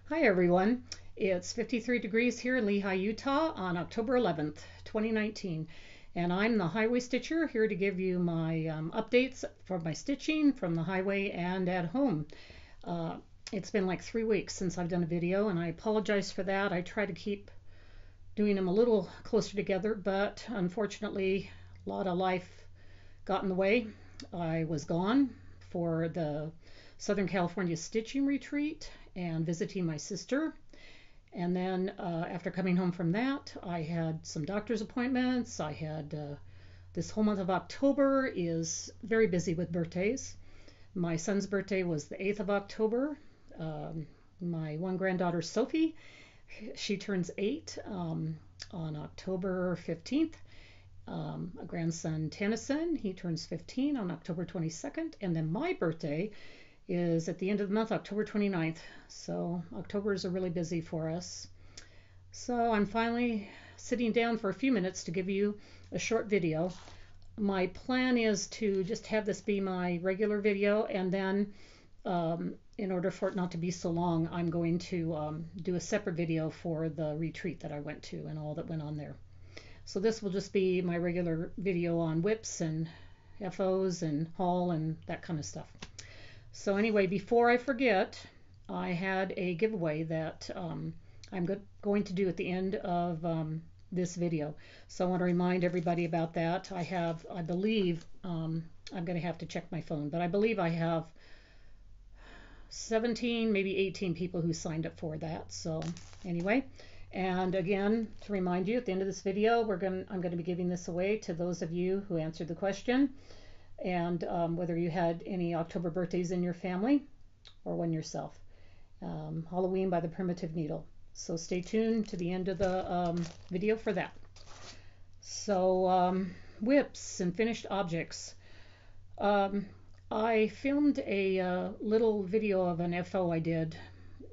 Hi everyone, it's 53 degrees here in Lehi, Utah on October 11th, 2019, and I'm the Highway Stitcher here to give you my updates for my stitching from the highway and at home. It's been like 3 weeks since I've done a video and I apologize for that. I try to keep doing them a little closer together, but unfortunately a lot of life got in the way. I was gone for the Southern California stitching retreat and visiting my sister. And then after coming home from that, I had some doctor's appointments. I had this whole month of October is very busy with birthdays. My son's birthday was the 8th of October. My one granddaughter, Sophie, she turns 8 on October 15th. A grandson, Tennyson, he turns 15 on October 22nd. And then my birthday is at the end of the month, October 29th. So Octobers are really busy for us. So I'm finally sitting down for a few minutes to give you a short video. My plan is to just have this be my regular video, and then in order for it not to be so long, I'm going to do a separate video for the retreat that I went to and all that went on there. So this will just be my regular video on whips and FOs and haul and that kind of stuff. So anyway, before I forget, I had a giveaway that I'm going to do at the end of this video. So I want to remind everybody about that. I believe, I'm going to have to check my phone, but I believe I have 17, maybe 18 people who signed up for that. So anyway, and again, to remind you, at the end of this video, I'm going to be giving this away to those of you who answered the question. And whether you had any October birthdays in your family or one yourself. Halloween by the Primitive Needle. So stay tuned to the end of the video for that. So whips and finished objects. I filmed a little video of an FO I did,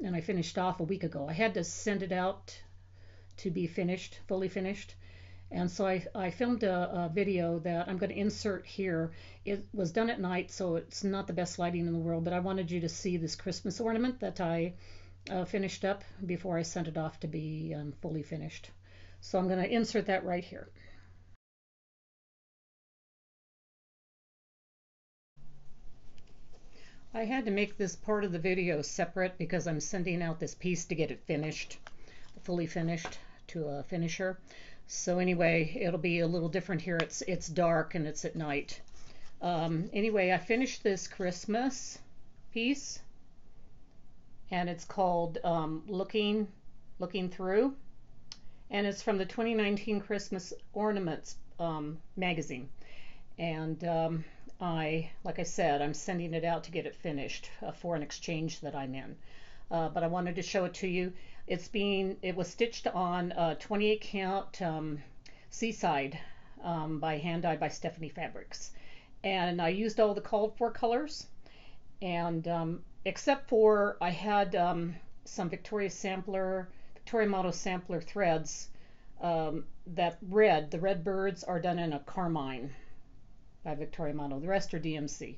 and I finished off a week ago. I had to send it out to be finished, fully finished. And so I filmed a video that I'm going to insert here. It was done at night, so it's not the best lighting in the world, but I wanted you to see this Christmas ornament that I finished up before I sent it off to be fully finished. So I'm going to insert that right here. I had to make this part of the video separate because I'm sending out this piece to get it finished, fully finished, to a finisher. So anyway, it'll be a little different here. It's dark and it's at night. Anyway, I finished this Christmas piece, and it's called Looking Through, and it's from the 2019 Christmas Ornaments magazine. And like I said, I'm sending it out to get it finished for an exchange that I'm in. But I wanted to show it to you. It was stitched on 28 count Seaside by hand dyed by Stephanie Fabrics, and I used all the called for colors, and except for I had some Victoria Motto sampler threads. The red birds are done in a Carmine by Victoria Motto. The rest are DMC.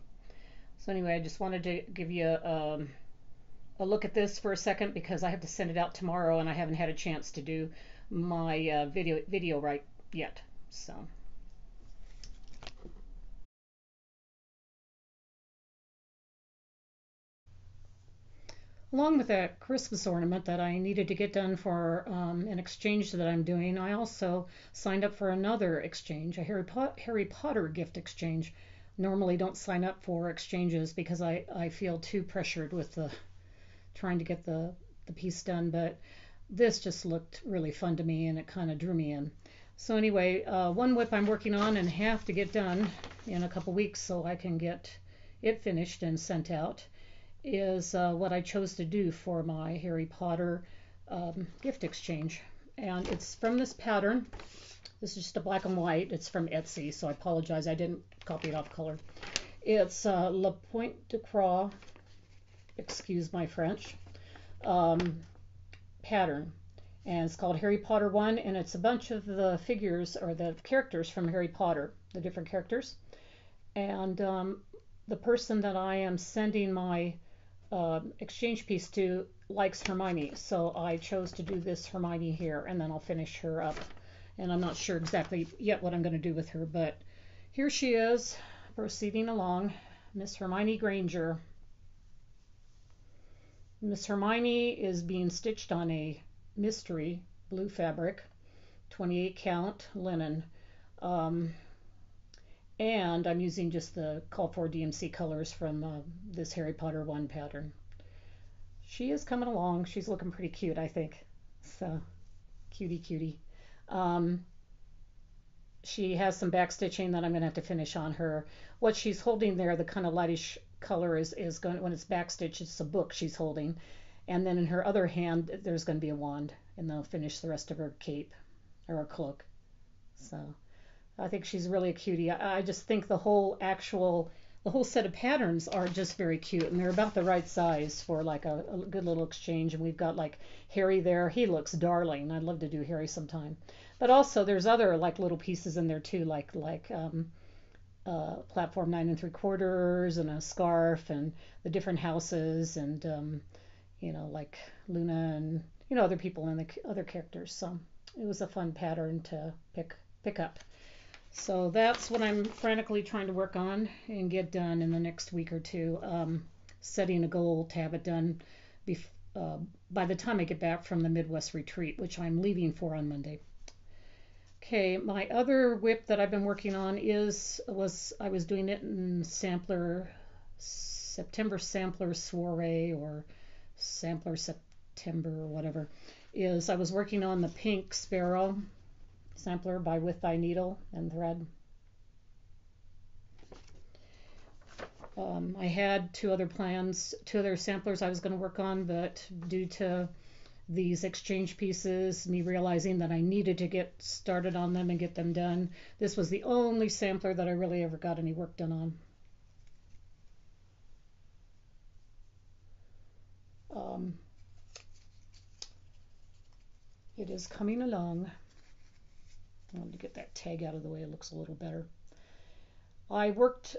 So anyway, I just wanted to give you a look at this for a second because I have to send it out tomorrow and I haven't had a chance to do my video right yet. So along with that Christmas ornament that I needed to get done for an exchange that I'm doing, I also signed up for another exchange, a Harry Potter gift exchange. Normally don't sign up for exchanges because I feel too pressured with trying to get the piece done, but this just looked really fun to me and it kind of drew me in. So anyway, one whip I'm working on and have to get done in a couple weeks so I can get it finished and sent out is what I chose to do for my Harry Potter gift exchange. And it's from this pattern. This is just a black and white. It's from Etsy, so I apologize I didn't copy it off color. It's LePointDeCroix, excuse my French, pattern, and it's called Harry Potter 1, and it's a bunch of the figures or the characters from Harry Potter, the different characters. And the person that I am sending my exchange piece to likes Hermione, so I chose to do this Hermione here, and then I'll finish her up. And I'm not sure exactly yet what I'm going to do with her, but here she is, proceeding along, Miss Hermione Granger. Miss Hermione is being stitched on a mystery blue fabric, 28 count linen, and I'm using just the Call for DMC colors from this Harry Potter 1 pattern. She is coming along. She's looking pretty cute, I think. So, cutie cutie. She has some back stitching that I'm going to have to finish on her. What she's holding there, the kind of lightish color is going, when it's back stitched, it's a book she's holding. And then in her other hand, there's going to be a wand, and they'll finish the rest of her cape or her cloak. So I think she's really a cutie. I just think the whole set of patterns are just very cute, and they're about the right size for like a good little exchange. And we've got like Harry there. He looks darling. I'd love to do Harry sometime. But also there's other like little pieces in there too, like platform 9 3/4 and a scarf and the different houses and like Luna and other people and the other characters. So it was a fun pattern to pick up. So that's what I'm frantically trying to work on and get done in the next week or two. Setting a goal to have it done by the time I get back from the Midwest retreat, which I'm leaving for on Monday. Okay, my other whip that I've been working on I was doing it in September Sampler Soiree or Sampler September or whatever. I was working on the Pink Sparrow sampler by With Thy Needle and Thread. I had two other samplers I was going to work on, but due to these exchange pieces, me realizing that I needed to get started on them and get them done, this was the only sampler that I really ever got any work done on. It is coming along. I wanted to get that tag out of the way. It looks a little better. I worked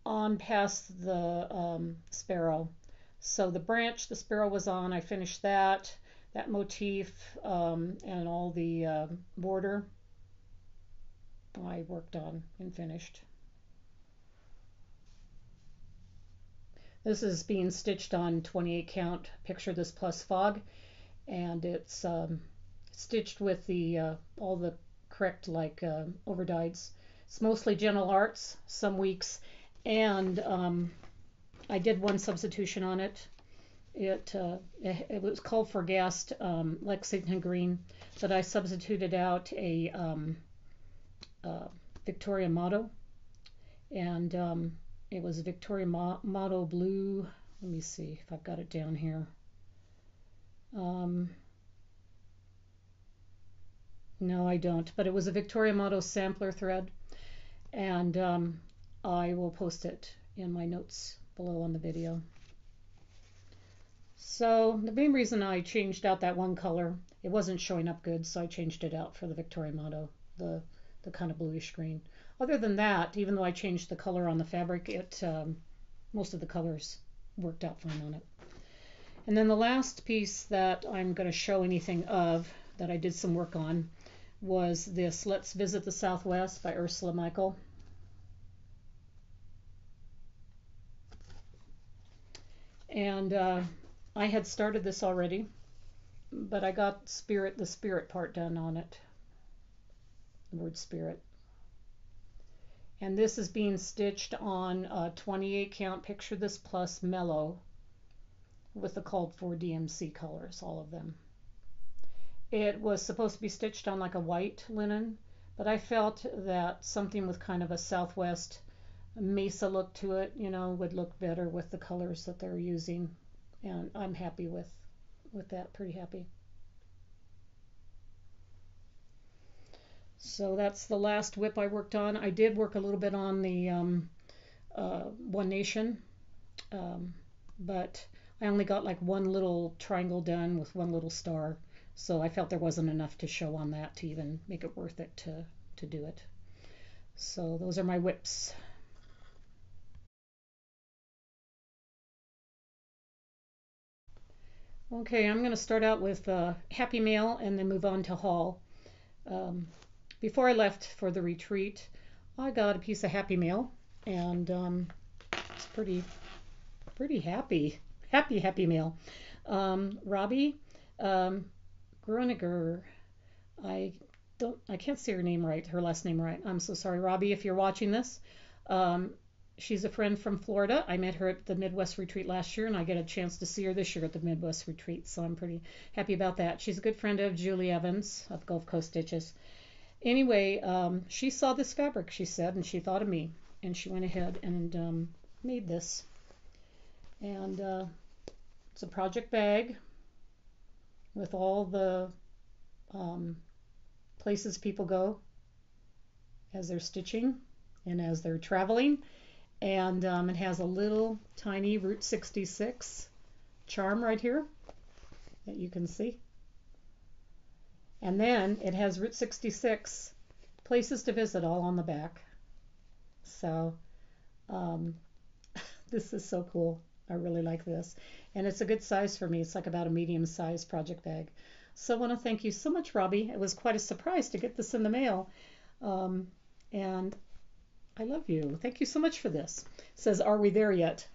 on past the sparrow. So the branch the sparrow was on, I finished that motif and all the border I worked on and finished. This is being stitched on 28 count Picture This Plus Fog, and it's stitched with all the correct overdyes. It's mostly Gentle Arts some weeks, and I did one substitution on it. It was called for GAST Lexington Green, but I substituted out a Victoria Motto, and it was Victoria Motto blue. Let me see if I've got it down here. No, I don't, but it was a Victoria Motto sampler thread, and I will post it in my notes below on the video. So the main reason I changed out that one color, it wasn't showing up good, so I changed it out for the Victoria Motto, the kind of bluish green. Other than that, even though I changed the color on the fabric, most of the colors worked out fine on it. And then the last piece that I'm going to show anything of that I did some work on was this Let's Visit the Southwest by Ursula Michael. And I had started this already, but I got the spirit part done on it, the word spirit. And this is being stitched on 28 count Picture This Plus Mello with the called for DMC colors, all of them. It was supposed to be stitched on like a white linen, but I felt that something with kind of a Southwest mesa look to it, would look better with the colors that they're using, and I'm happy with that, pretty happy. So that's the last whip I worked on. I did work a little bit on the One Nation, but I only got like one little triangle done with one little star, so I felt there wasn't enough to show on that to even make it worth it to do it. So those are my whips. Okay, I'm going to start out with Happy Mail and then move on to haul. Um, Before I left for the retreat, I got a piece of Happy Mail, and it's pretty happy Mail. Robbie um, Gruniger, I I can't say her name right, her last name right. I'm so sorry, Robbie, if you're watching this. Um, she's a friend from Florida. I met her at the Midwest retreat last year, and I get a chance to see her this year at the Midwest retreat, so I'm pretty happy about that. She's a good friend of Julie Evans of Gulf Coast Stitches. Anyway, she saw this fabric, she said, and she thought of me, and she went ahead and made this. And it's a project bag with all the um, places people go as they're stitching and as they're traveling. And it has a little tiny Route 66 charm right here that you can see. And then it has Route 66 places to visit all on the back. So this is so cool. I really like this. And it's a good size for me. It's like about a medium size project bag. So I want to thank you so much, Robbie. It was quite a surprise to get this in the mail. And I love you. Thank you so much for this. It says, are we there yet?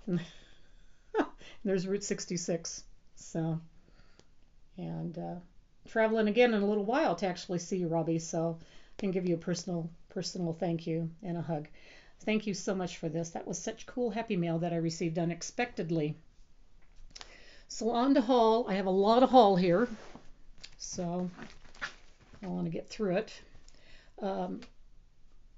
There's Route 66. So, and traveling again in a little while to actually see you, Robbie. So I can give you a personal thank you and a hug. Thank you so much for this. That was such cool Happy Mail that I received unexpectedly. So on to haul. I have a lot of haul here, so I want to get through it.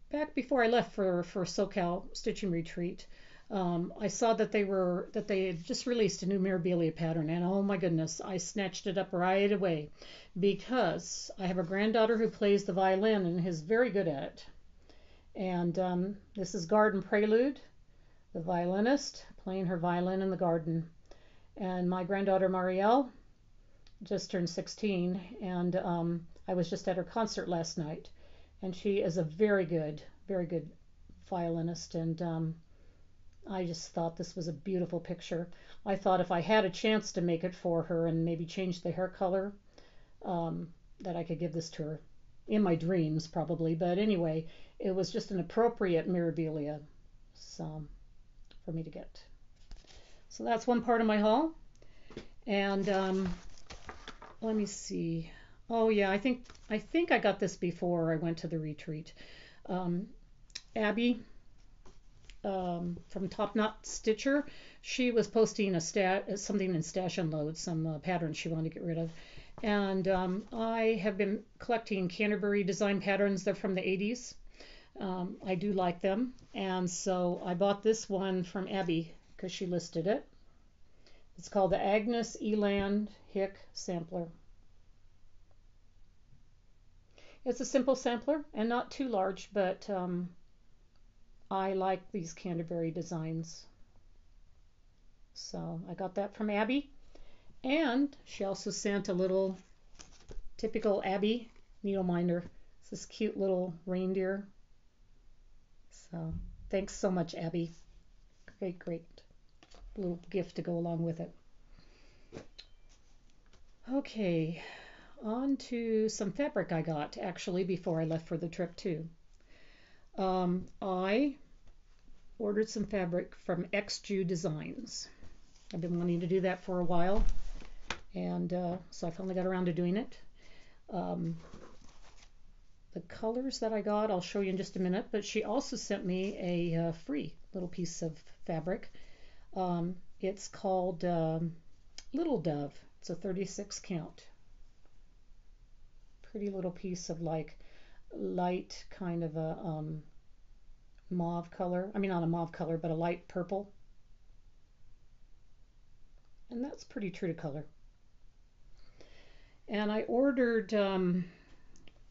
Back before I left for SoCal Stitching Retreat, I saw that they had just released a new Mirabilia pattern, and oh my goodness, I snatched it up right away because I have a granddaughter who plays the violin and is very good at it. And this is Garden Prelude, the violinist playing her violin in the garden. And my granddaughter Marielle just turned 16, and I was just at her concert last night. And she is a very good violinist, and I just thought this was a beautiful picture. I thought if I had a chance to make it for her and maybe change the hair color, that I could give this to her. In my dreams, probably. But anyway, it was just an appropriate Mirabilia so, for me to get. So that's one part of my haul. And let me see. Oh yeah, I think I got this before I went to the retreat. Abby from Top Knot Stitcher, she was posting something in Stash and Load, some patterns she wanted to get rid of. And I have been collecting Canterbury design patterns. They're from the 80s. I do like them. And so I bought this one from Abby because she listed it. It's called the Agnes Eland Hick Sampler. It's a simple sampler and not too large, but I like these Canterbury designs. So I got that from Abby. And she also sent a little typical Abby needle minder. It's this cute little reindeer. So thanks so much, Abby. Great little gift to go along with it. Okay, on to some fabric I got actually before I left for the trip too. I ordered some fabric from XJU Designs. I've been wanting to do that for a while, and so I finally got around to doing it. The colors that I got I'll show you in just a minute, but she also sent me a free little piece of fabric. It's called Little Dove. It's a 36 count. Pretty little piece of like light kind of a mauve color. I mean, not a mauve color, but a light purple. And that's pretty true to color. And I ordered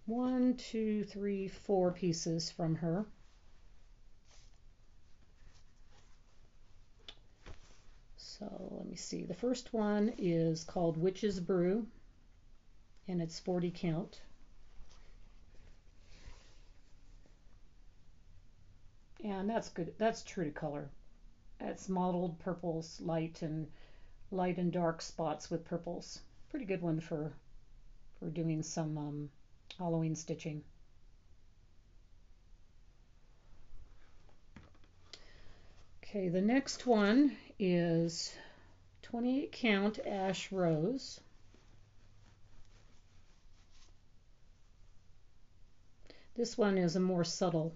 1, 2, 3, 4 pieces from her. So let me see. The first one is called Witch's Brew, and it's 40 count. And that's good. That's true to color. It's mottled purples, light and light and dark spots with purples. Pretty good one for doing some Halloween stitching. Okay, the next one is 28 count Ash Rose. This one is a more subtle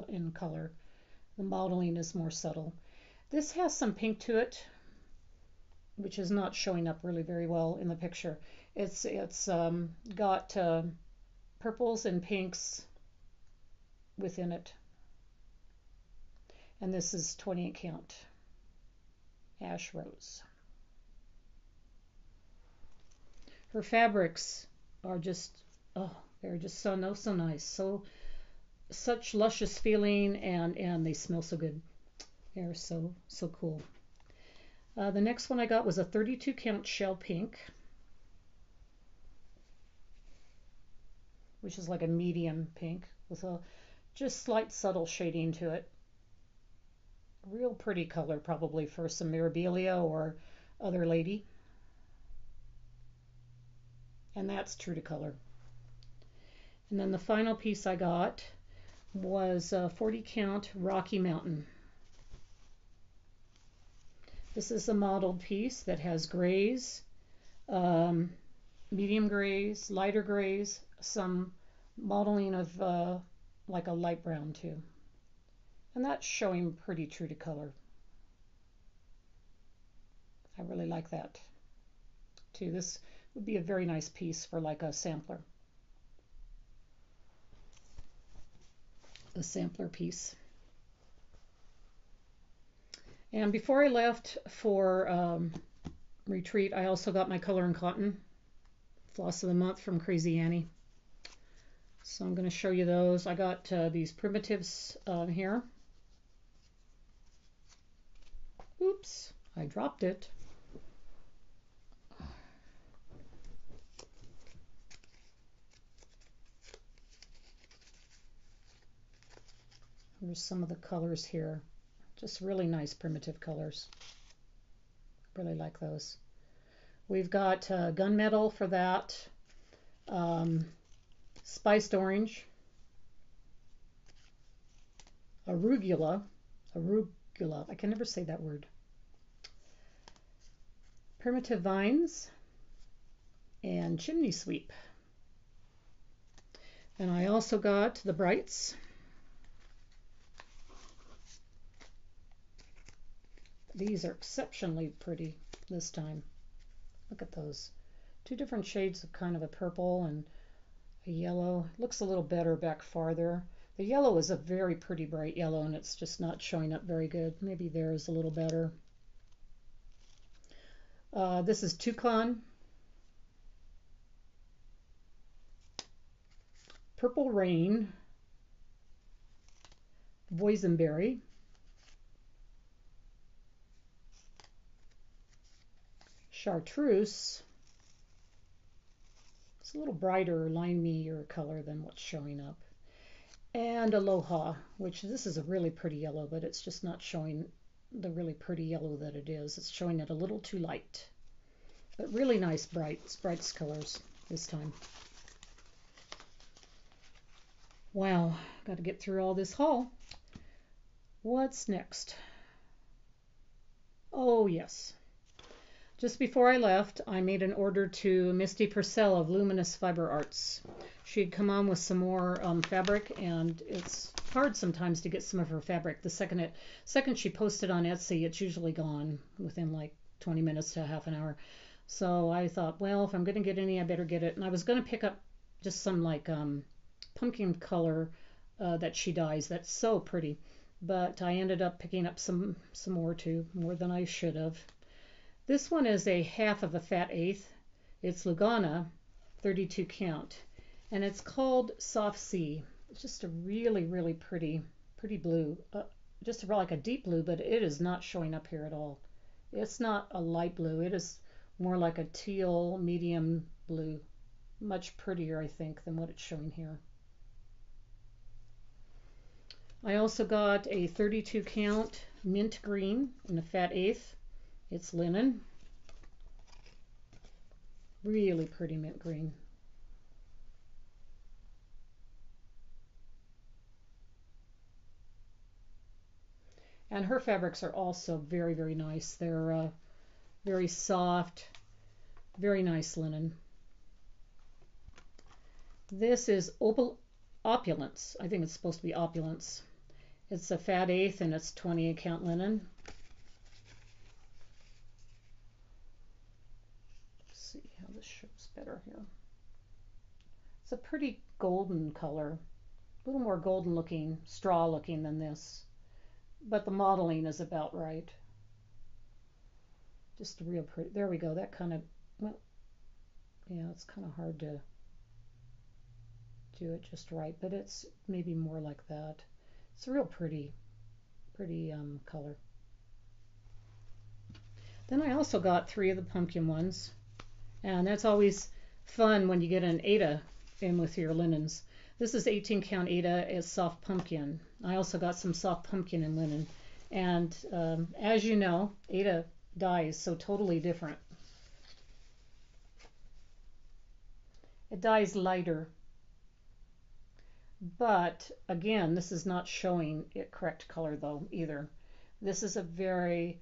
in color. The modeling is more subtle. This has some pink to it, which is not showing up really very well in the picture. It's got purples and pinks within it. And this is 28 count Ash Rose. Her fabrics are just, oh, they're just so nice. Such luscious feeling, and they smell so good. They're so cool. The next one I got was a 32 count shell pink, which is like a medium pink with a just slight subtle shading to it. Real pretty color, probably for some Mirabilia or other lady. And that's true to color. And then the final piece I got was a 40 count Rocky Mountain. This is a modeled piece that has grays, medium grays, lighter grays, some modeling of like a light brown too. And that's showing pretty true to color. I really like that too. This would be a very nice piece for like a sampler. A sampler piece. And before I left for retreat, I also got my Color and Cotton Floss of the Month from Crazy Annie. So I'm going to show you those. I got these primitives here. Oops, I dropped it. Here's some of the colors here. Just really nice primitive colors. Really like those. We've got gunmetal for that. Spiced orange. Arugula. I can never say that word. Primitive vines. And chimney sweep. And I also got the brights. These are exceptionally pretty this time. Look at those. Two different shades of kind of a purple and a yellow. Looks a little better back farther. The yellow is a very pretty bright yellow, and it's just not showing up very good. Maybe there is a little better. This is Toucan. Purple Rain. Boysenberry. Chartreuse. It's a little brighter, limey-er color than what's showing up. And Aloha, which this is a really pretty yellow, but it's just not showing the really pretty yellow that it is. It's showing it a little too light. But really nice brights colors this time. Wow, got to get through all this haul. What's next? Oh, yes. Just before I left, I made an order to Misty Purcell of Luminous Fiber Arts. She had come on with some more fabric, and it's hard sometimes to get some of her fabric. The second she posted on Etsy, it's usually gone within like 20 minutes to half an hour. So I thought, well, if I'm going to get any, I better get it. And I was going to pick up just some like pumpkin color that she dyes. That's so pretty. But I ended up picking up some more too, more than I should have. This one is a half of a fat eighth. It's Lugana, 32 count, and it's called Soft Sea. It's just a really, really pretty blue. Just like a deep blue, but it is not showing up here at all. It's not a light blue. It is more like a teal, medium blue. Much prettier, I think, than what it's showing here. I also got a 32 count mint green in a fat eighth. It's linen. Really pretty mint green. And her fabrics are also very, very nice. They're very soft, very nice linen. This is Opulence. I think it's supposed to be Opulence. It's a fat eighth and it's 28 count linen. Let's see how this shows better here. It's a pretty golden color, a little more golden looking, straw looking than this. But the modeling is about right. Just real pretty. There we go. That kind of, well, yeah, it's kind of hard to do it just right, but it's maybe more like that. It's a real pretty color. Then I also got 3 of the pumpkin ones, and that's always fun when you get an Ada in with your linens. This is 18 count Ada as soft pumpkin. I also got some soft pumpkin in linen. And as you know, Ada dye is so totally different. It dyes lighter. But again, this is not showing it correct color though either. This is a very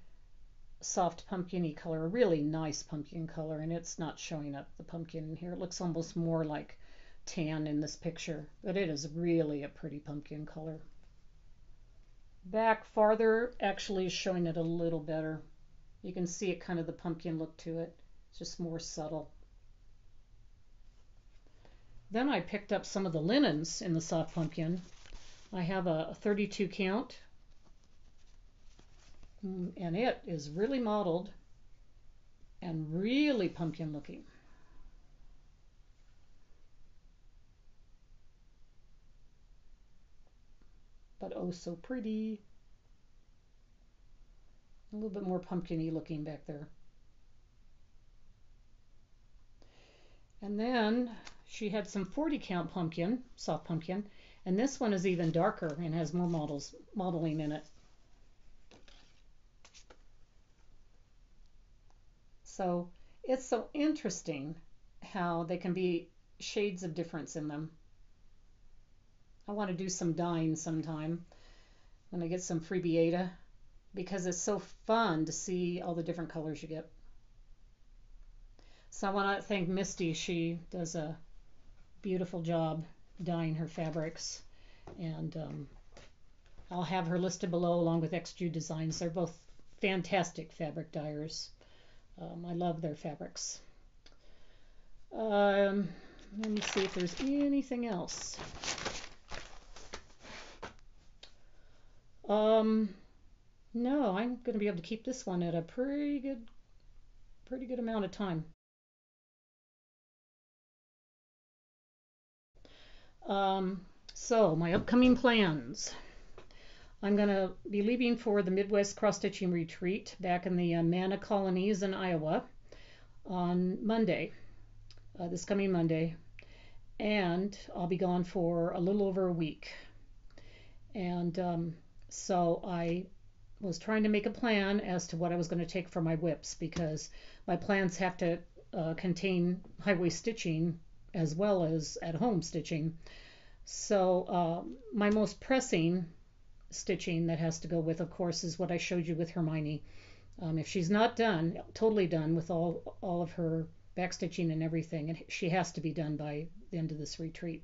soft pumpkin-y color, a really nice pumpkin color, and it's not showing up the pumpkin in here. It looks almost more like tan in this picture, but it is really a pretty pumpkin color. Back farther actually is showing it a little better. You can see it kind of the pumpkin look to it. It's just more subtle. Then I picked up some of the linens in the soft pumpkin. I have a 32 count, and it is really mottled and really pumpkin looking. But oh so pretty. A little bit more pumpkin-y looking back there. And then she had some 40 count pumpkin, soft pumpkin, and this one is even darker and has more modeling in it. So it's so interesting how they can be shades of difference in them. I want to do some dyeing sometime when I get some freebie Ada, because it's so fun to see all the different colors you get. So I want to thank Misty. She does a beautiful job dyeing her fabrics, and I'll have her listed below along with XG Designs. They're both fantastic fabric dyers. I love their fabrics. Let me see if there's anything else. No, I'm going to be able to keep this one at a pretty good amount of time. So my upcoming plans. I'm going to be leaving for the Midwest cross-stitching retreat back in the Mana colonies in Iowa on Monday, this coming Monday, and I'll be gone for a little over a week. And so I was trying to make a plan as to what I was going to take for my whips, because my plans have to contain highway stitching as well as at-home stitching. So my most pressing stitching that has to go with, of course, is what I showed you with Hermione. If she's not done, totally done with all of her back stitching and everything, and she has to be done by the end of this retreat.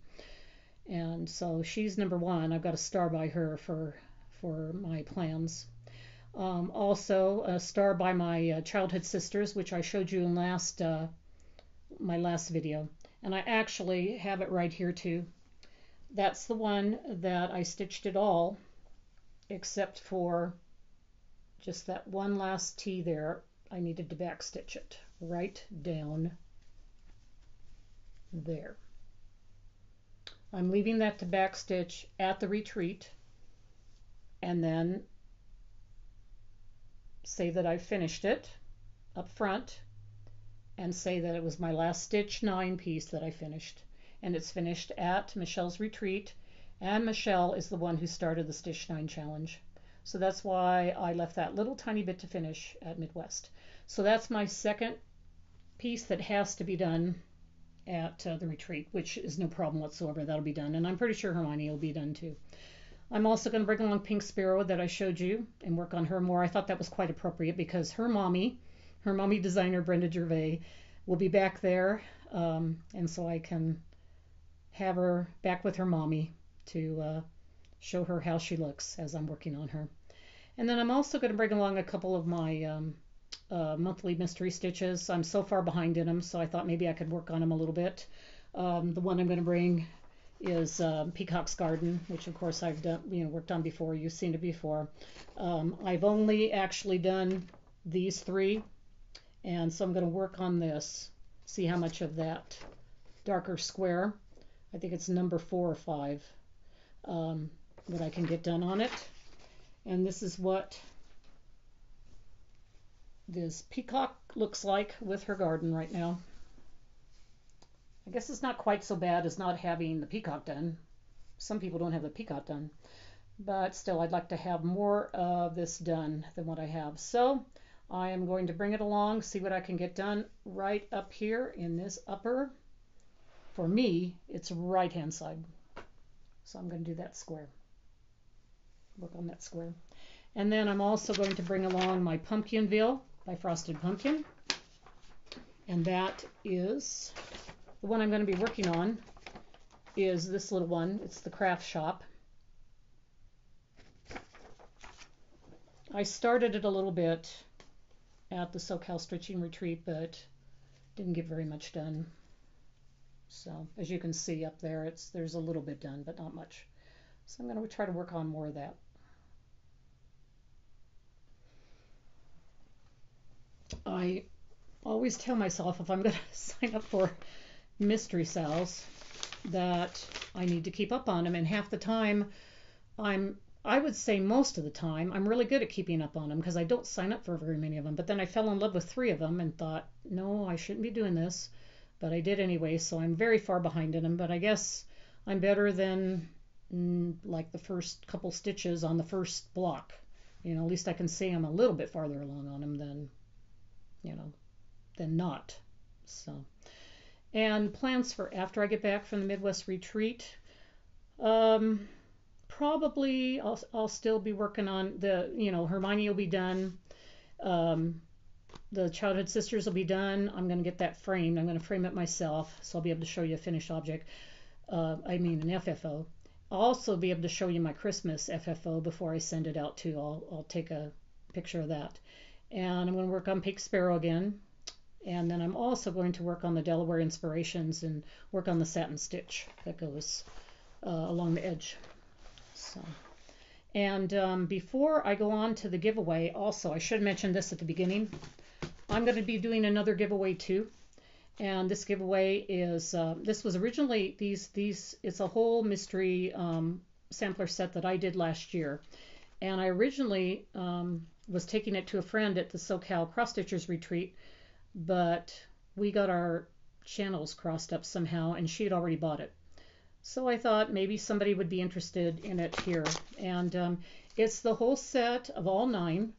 And so she's number one. I've got to star by her for my plans. Also a star by my childhood sisters, which I showed you in my last video. And I actually have it right here too. That's the one that I stitched it all, except for just that one last T there. I needed to back stitch it right down there. I'm leaving that to back stitch at the retreat, and then say that I finished it up front, and say that it was my last stitch 9 piece that I finished, and it's finished at Michelle's retreat, And Michelle is the one who started the Stitch 9 challenge. So that's why I left that little tiny bit to finish at Midwest. So that's my second piece that has to be done at the retreat, which is no problem whatsoever. That'll be done. And I'm pretty sure Hermione will be done too. I'm also going to bring along Pink Sparrow that I showed you and work on her more. I thought that was quite appropriate because her mommy designer, Brenda Gervais, will be back there. And so I can have her back with her mommy to show her how she looks as I'm working on her. And then I'm also going to bring along a couple of my monthly mystery stitches. I'm so far behind in them, so I thought maybe I could work on them a little bit. The one I'm going to bring is Peacock's Garden, which of course I've done, worked on before. You've seen it before. I've only actually done these three, and so I'm going to work on this. See how much of that darker square, I think it's number 4 or 5, what I can get done on it. And this is what this Peacock looks like with her garden right now. I guess it's not quite so bad as not having the peacock done. Some people don't have the peacock done, but still I'd like to have more of this done than what I have. So I am going to bring it along, see what I can get done right up here in this upper. For me, it's right hand side. So I'm going to do that square. Work on that square. And then I'm also going to bring along my Pumpkinville by Frosted Pumpkin. And that is the one I'm going to be working on is this little one. It's the Craft Shop. I started it a little bit at the SoCal Stitching Retreat, but didn't get very much done. So as you can see up there, there's a little bit done, but not much. So I'm going to try to work on more of that. I always tell myself if I'm going to sign up for mystery SALs that I need to keep up on them, and half the time I would say most of the time I'm really good at keeping up on them because I don't sign up for very many of them. But then I fell in love with 3 of them and thought, no, I shouldn't be doing this, but I did anyway. So I'm very far behind in them, but I guess I'm better than like the first couple stitches on the first block. At least I can say I'm a little bit farther along on them than than not. So, and plans for after I get back from the Midwest retreat, probably I'll still be working on the, Hermione will be done. The Childhood Sisters will be done. I'm going to get that framed. I'm going to frame it myself, so I'll be able to show you a finished object. An FFO. I'll also be able to show you my Christmas FFO before I send it out too. I'll take a picture of that. And I'm going to work on Pink Sparrow again. And then I'm also going to work on the Delaware Inspirations and work on the satin stitch that goes along the edge. So, and before I go on to the giveaway, also, I should mention this at the beginning. I'm going to be doing another giveaway too. And this giveaway is, this was originally, it's a whole mystery sampler set that I did last year. And I originally was taking it to a friend at the SoCal Cross Stitchers Retreat, but we got our channels crossed up somehow and she had already bought it. So I thought maybe somebody would be interested in it here. And it's the whole set of all 9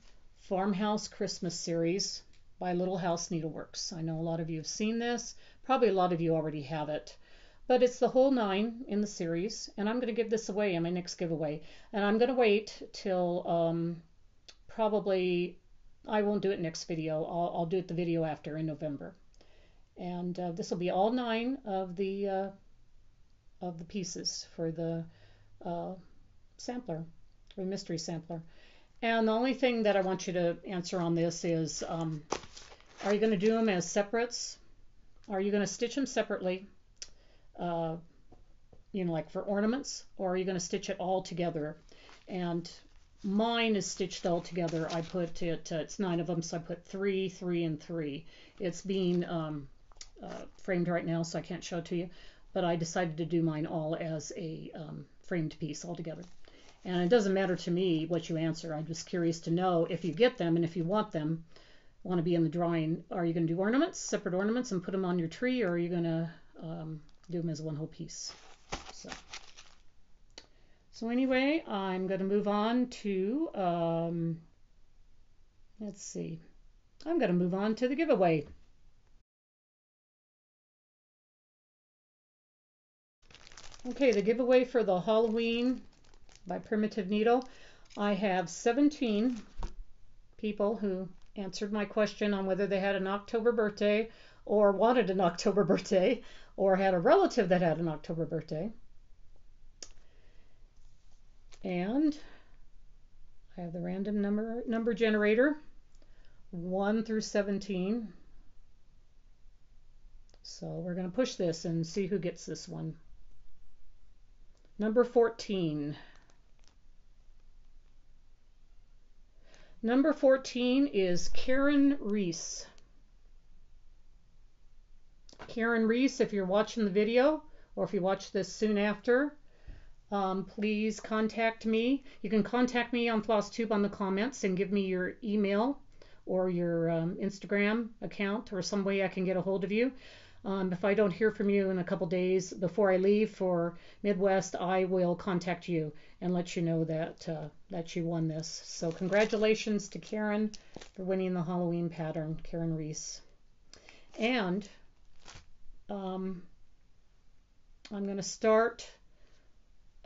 Farmhouse Christmas series by Little House Needleworks. I know a lot of you have seen this. Probably a lot of you already have it. But it's the whole 9 in the series. And I'm going to give this away in my next giveaway. And I'm going to wait till probably, I won't do it next video. I'll do it the video after in November. And this will be all 9 of the pieces for the sampler, or mystery sampler. And the only thing that I want you to answer on this is, are you going to do them as separates? Are you going to stitch them separately, like for ornaments? Or are you going to stitch it all together? And mine is stitched all together. I put it, it's 9 of them, so I put 3, 3, and 3. It's being framed right now, so I can't show it to you. But I decided to do mine all as a framed piece all together. And it doesn't matter to me what you answer. I'm just curious to know if you get them and if you want them, want to be in the drawing. Are you going to do ornaments, separate ornaments, and put them on your tree, or are you going to do them as one whole piece? So, So anyway, I'm going to move on to, let's see, I'm going to move on to the giveaway. Okay, the giveaway for the Halloween by Primitive Needle. I have 17 people who answered my question on whether they had an October birthday or wanted an October birthday or had a relative that had an October birthday. And I have the random number generator, 1 through 17. So we're going to push this and see who gets this one. Number 14. Number 14 is Karen Reese. Karen Reese, if you're watching the video or if you watch this soon after, please contact me. You can contact me on FlossTube on the comments and give me your email or your Instagram account or some way I can get a hold of you. If I don't hear from you in a couple days before I leave for Midwest, I will contact you and let you know that that you won this. So congratulations to Karen for winning the Halloween pattern, Karen Reese. And I'm going to start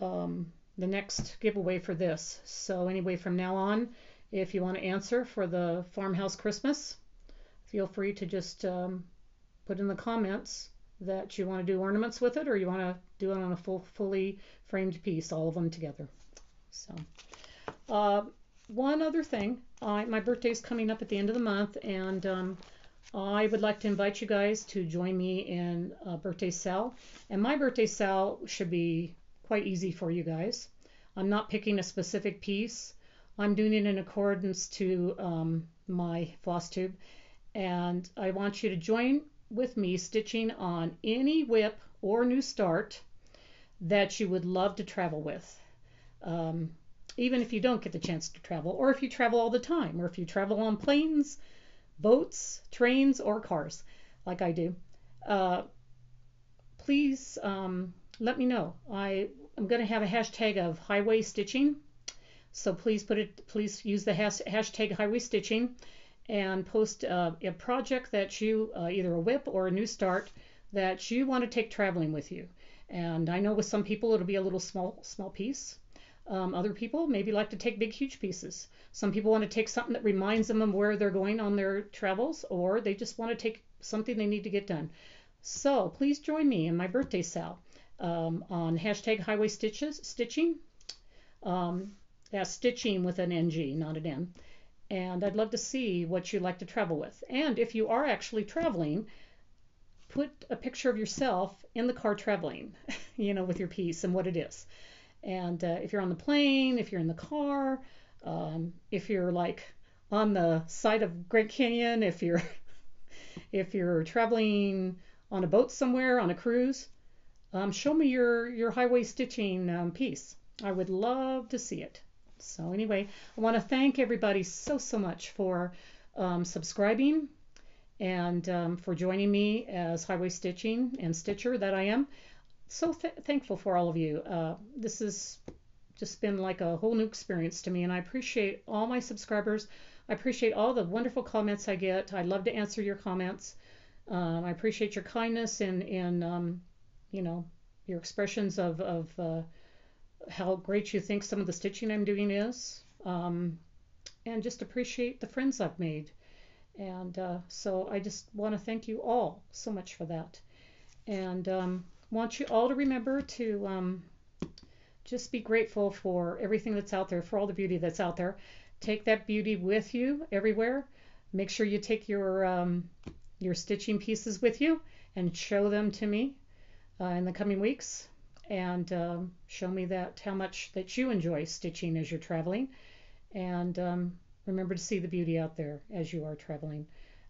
the next giveaway for this. So anyway, from now on, if you want to answer for the Farmhouse Christmas, feel free to just put in the comments that you want to do ornaments with it or you want to do it on a fully framed piece, all of them together. So one other thing, my birthday's coming up at the end of the month, and I would like to invite you guys to join me in a birthday SAL. And my birthday SAL should be quite easy for you guys. I'm not picking a specific piece. I'm doing it in accordance to my floss tube, and I want you to join with me stitching on any whip or new start that you would love to travel with. Even if you don't get the chance to travel, or if you travel all the time, or if you travel on planes, boats, trains, or cars like I do, please let me know. I'm going to have a hashtag of highway stitching, so please use the hashtag highway stitching and post a project that you, either a whip or a new start, that you want to take traveling with you. And I know with some people it'll be a little small piece. Other people maybe like to take big, huge pieces. Some people want to take something that reminds them of where they're going on their travels, or they just want to take something they need to get done. So please join me in my birthday SAL on hashtag highway stitching. That's stitching with an NG, not an N. And I'd love to see what you like to travel with. And if you are actually traveling, put a picture of yourself in the car traveling, with your piece and what it is. And if you're on the plane, if you're in the car, if you're like on the side of Grand Canyon, if you're traveling on a boat somewhere, on a cruise, show me your highway stitching piece. I would love to see it. So anyway, I want to thank everybody so much for subscribing and for joining me as highway stitching and stitcher that I am. So thankful for all of you. This has just been like a whole new experience to me, and I appreciate all my subscribers. I appreciate all the wonderful comments I get. I love to answer your comments. I appreciate your kindness and your expressions of how great you think some of the stitching I'm doing is, and just appreciate the friends I've made. And so I just want to thank you all so much for that. And want you all to remember to just be grateful for everything that's out there, for all the beauty that's out there. Take that beauty with you everywhere. Make sure you take your stitching pieces with you and show them to me in the coming weeks, and show me how much that you enjoy stitching as you're traveling. And remember to see the beauty out there as you are traveling.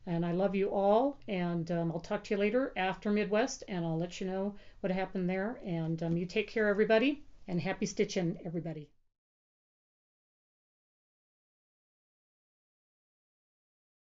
And I love you all, and I'll talk to you later after Midwest, and I'll let you know what happened there. And you take care, everybody, and happy stitching, everybody.